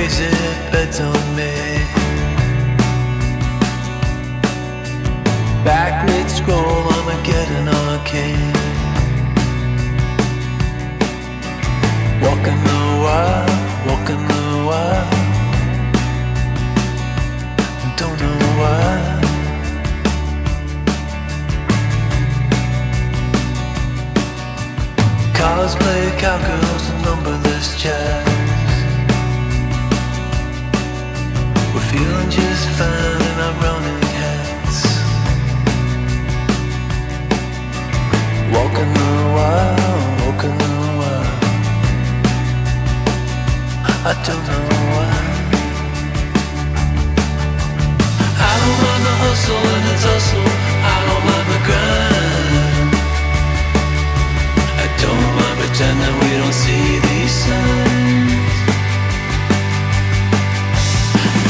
crazy bets on me. Back mid-scroll, Armageddon arcane. Walking the wild, walking the wild. Don't know why. Cosplay cowgirls and numberless chats. We're feeling just fine in our running hats. Walking the wild, walking the wild. I don't know why. I don't mind the hustle and the tussle. I don't mind the grind. I don't mind pretending we don't see these signs.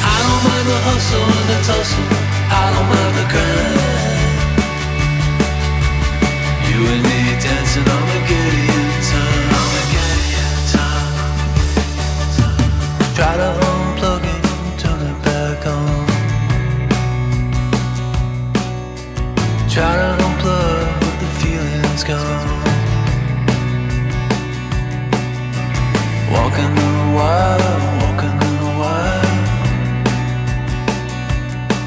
I don't mind the hustle and the tussle. I don't mind the grind. You and me dancing Armageddon time. Armageddon time. Try to unplug it, turn it back on. Try to unplug, but the feeling's gone. Walking the wild, walking the wild.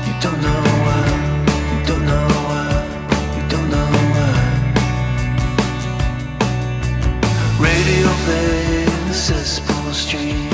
You don't know why, you don't know why, you don't know why. Radio play in the cesspool stream.